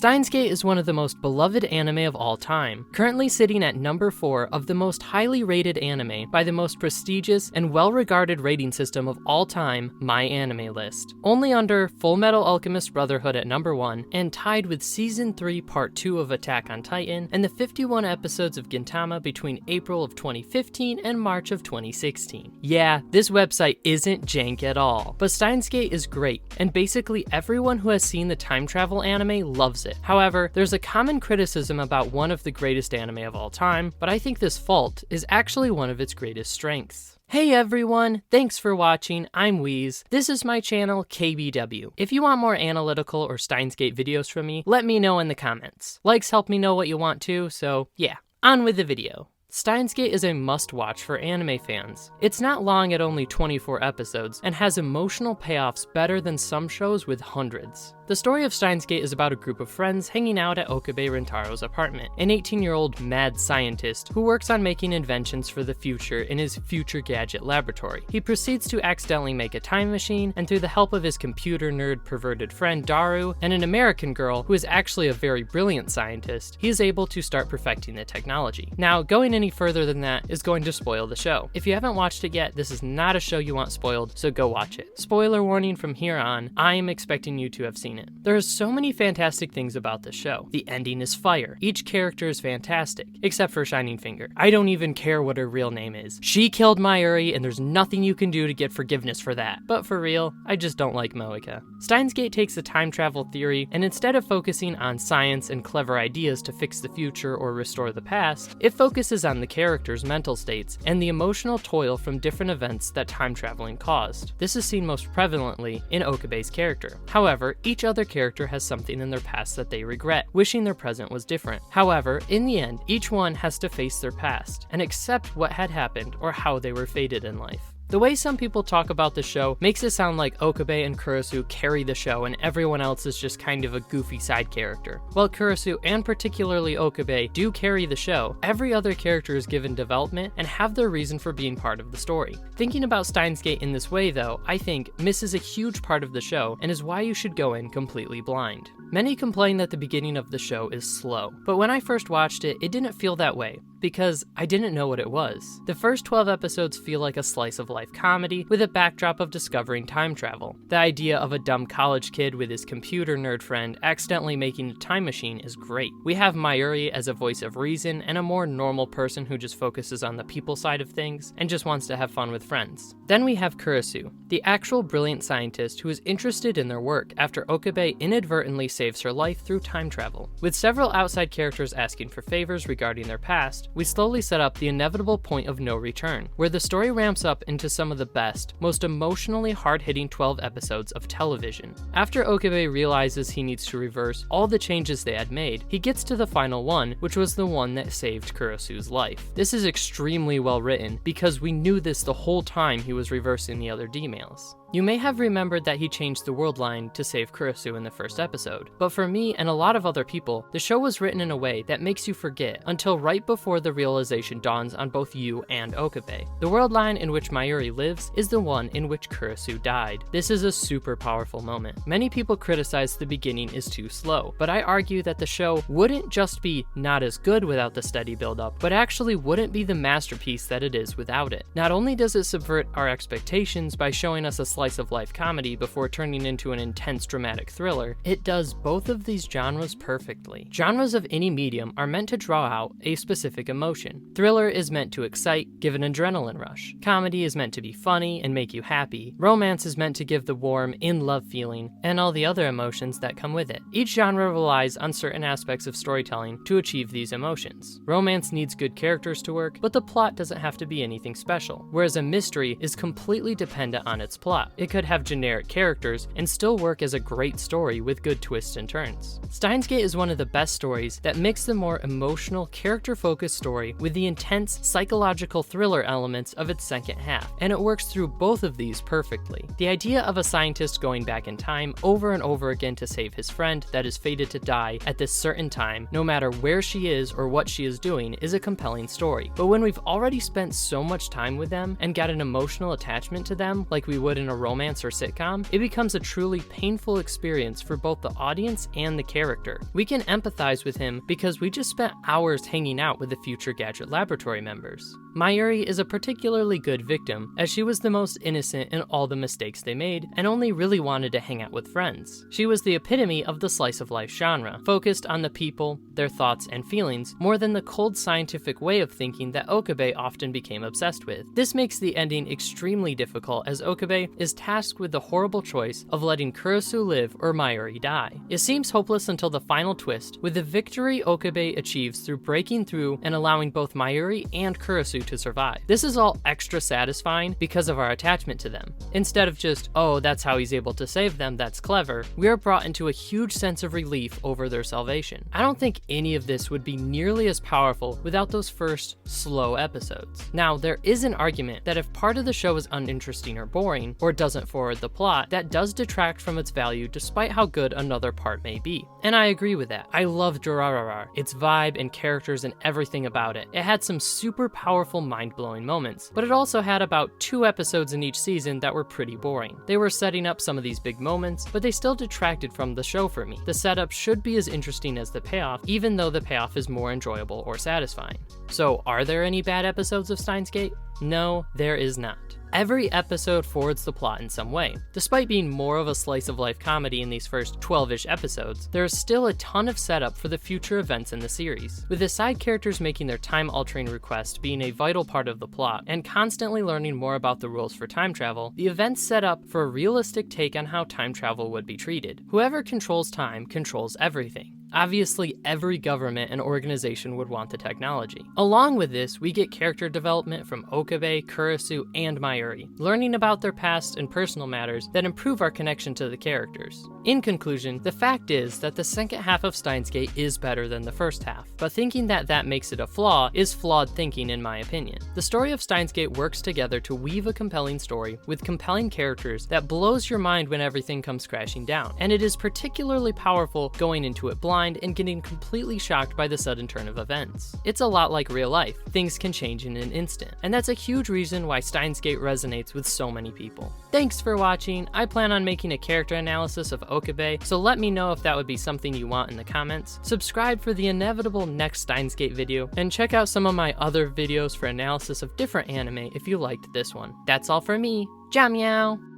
Steins Gate is one of the most beloved anime of all time, currently sitting at number 4 of the most highly rated anime by the most prestigious and well-regarded rating system of all time, MyAnimeList. Only under Fullmetal Alchemist Brotherhood at number 1, and tied with Season 3 Part 2 of Attack on Titan, and the 51 episodes of Gintama between April of 2015 and March of 2016. Yeah, this website isn't jank at all, but Steins Gate is great, and basically everyone who has seen the time travel anime loves it. However, there's a common criticism about one of the greatest anime of all time, but I think this fault is actually one of its greatest strengths. Hey everyone, thanks for watching, I'm Wheeze. This is my channel, KBW. If you want more analytical or Steins Gate videos from me, let me know in the comments. Likes help me know what you want too, so yeah, on with the video. Steins Gate is a must-watch for anime fans. It's not long at only 24 episodes, and has emotional payoffs better than some shows with hundreds. The story of Steins Gate is about a group of friends hanging out at Okabe Rintaro's apartment, an 18-year-old mad scientist who works on making inventions for the future in his future gadget laboratory. He proceeds to accidentally make a time machine, and through the help of his computer nerd perverted friend Daru and an American girl who is actually a very brilliant scientist, he is able to start perfecting the technology. Now, going any further than that is going to spoil the show. If you haven't watched it yet, this is not a show you want spoiled, so go watch it. Spoiler warning from here on, I am expecting you to have seen it. There are so many fantastic things about this show. The ending is fire. Each character is fantastic, except for Shining Finger. I don't even care what her real name is. She killed Mayuri, and there's nothing you can do to get forgiveness for that. But for real, I just don't like Moeka. Steins Gate takes a time travel theory, and instead of focusing on science and clever ideas to fix the future or restore the past, it focuses on the characters' mental states and the emotional toil from different events that time traveling caused. This is seen most prevalently in Okabe's character. However, each other character has something in their past that they regret, wishing their present was different. However, in the end, each one has to face their past and accept what had happened or how they were fated in life. The way some people talk about the show makes it sound like Okabe and Kurisu carry the show and everyone else is just kind of a goofy side character. While Kurisu and particularly Okabe do carry the show, every other character is given development and have their reason for being part of the story. Thinking about Steins Gate in this way though, I think misses a huge part of the show and is why you should go in completely blind. Many complain that the beginning of the show is slow, but when I first watched it, it didn't feel that way, because I didn't know what it was. The first 12 episodes feel like a slice of life comedy with a backdrop of discovering time travel. The idea of a dumb college kid with his computer nerd friend accidentally making a time machine is great. We have Mayuri as a voice of reason and a more normal person who just focuses on the people side of things and just wants to have fun with friends. Then we have Kurisu, the actual brilliant scientist who is interested in their work after Okabe inadvertently saves her life through time travel. With several outside characters asking for favors regarding their past, we slowly set up the inevitable point of no return, where the story ramps up into some of the best, most emotionally hard-hitting 12 episodes of television. After Okabe realizes he needs to reverse all the changes they had made, he gets to the final one, which was the one that saved Kurisu's life. This is extremely well written, because we knew this the whole time he was reversing the other D-mails. You may have remembered that he changed the world line to save Kurisu in the first episode, but for me and a lot of other people, the show was written in a way that makes you forget until right before the realization dawns on both you and Okabe. The world line in which Mayuri lives is the one in which Kurisu died. This is a super powerful moment. Many people criticize the beginning is too slow, but I argue that the show wouldn't just be not as good without the steady build-up, but actually wouldn't be the masterpiece that it is without it. Not only does it subvert our expectations by showing us a slice of life comedy before turning into an intense dramatic thriller, it does both of these genres perfectly. Genres of any medium are meant to draw out a specific emotion. Thriller is meant to excite, give an adrenaline rush. Comedy is meant to be funny and make you happy. Romance is meant to give the warm, in-love feeling, and all the other emotions that come with it. Each genre relies on certain aspects of storytelling to achieve these emotions. Romance needs good characters to work, but the plot doesn't have to be anything special, whereas a mystery is completely dependent on its plot. It could have generic characters and still work as a great story with good twists and turns. Steins Gate is one of the best stories that mix the more emotional, character-focused story with the intense, psychological thriller elements of its second half, and it works through both of these perfectly. The idea of a scientist going back in time over and over again to save his friend that is fated to die at this certain time, no matter where she is or what she is doing, is a compelling story. But when we've already spent so much time with them and got an emotional attachment to them like we would in a romance or sitcom, it becomes a truly painful experience for both the audience and the character. We can empathize with him because we just spent hours hanging out with the future Gadget Laboratory members. Mayuri is a particularly good victim, as she was the most innocent in all the mistakes they made and only really wanted to hang out with friends. She was the epitome of the slice of life genre, focused on the people, their thoughts and feelings, more than the cold scientific way of thinking that Okabe often became obsessed with. This makes the ending extremely difficult, as Okabe is tasked with the horrible choice of letting Kurisu live or Mayuri die. It seems hopeless until the final twist, with the victory Okabe achieves through breaking through and allowing both Mayuri and Kurisu to survive. This is all extra satisfying because of our attachment to them. Instead of just, oh, that's how he's able to save them, that's clever, we are brought into a huge sense of relief over their salvation. I don't think any of this would be nearly as powerful without those first, slow episodes. Now, there is an argument that if part of the show is uninteresting or boring, or doesn't forward the plot, that does detract from its value despite how good another part may be. And I agree with that. I love Durarara, its vibe and characters and everything about it. It had some super powerful, mind-blowing moments, but it also had about 2 episodes in each season that were pretty boring. They were setting up some of these big moments, but they still detracted from the show for me. The setup should be as interesting as the payoff, even though the payoff is more enjoyable or satisfying. So, are there any bad episodes of Steins Gate? No, there is not. Every episode forwards the plot in some way. Despite being more of a slice-of-life comedy in these first 12-ish episodes, there is still a ton of setup for the future events in the series, with the side characters making their time-altering request being a vital part of the plot, and constantly learning more about the rules for time travel. The events set up for a realistic take on how time travel would be treated. Whoever controls time controls everything. Obviously, every government and organization would want the technology. Along with this, we get character development from Okabe, Kurisu, and Mayuri, learning about their past and personal matters that improve our connection to the characters. In conclusion, the fact is that the second half of Steins Gate is better than the first half, but thinking that that makes it a flaw is flawed thinking in my opinion. The story of Steins Gate works together to weave a compelling story with compelling characters that blows your mind when everything comes crashing down, and it is particularly powerful going into it blind and getting completely shocked by the sudden turn of events. It's a lot like real life. Things can change in an instant, and that's a huge reason why Steins Gate resonates with so many people. Thanks for watching. I plan on making a character analysis of Okabe, so let me know if that would be something you want in the comments. Subscribe for the inevitable next Steins Gate video, and check out some of my other videos for analysis of different anime if you liked this one. That's all for me. JAA MEOW!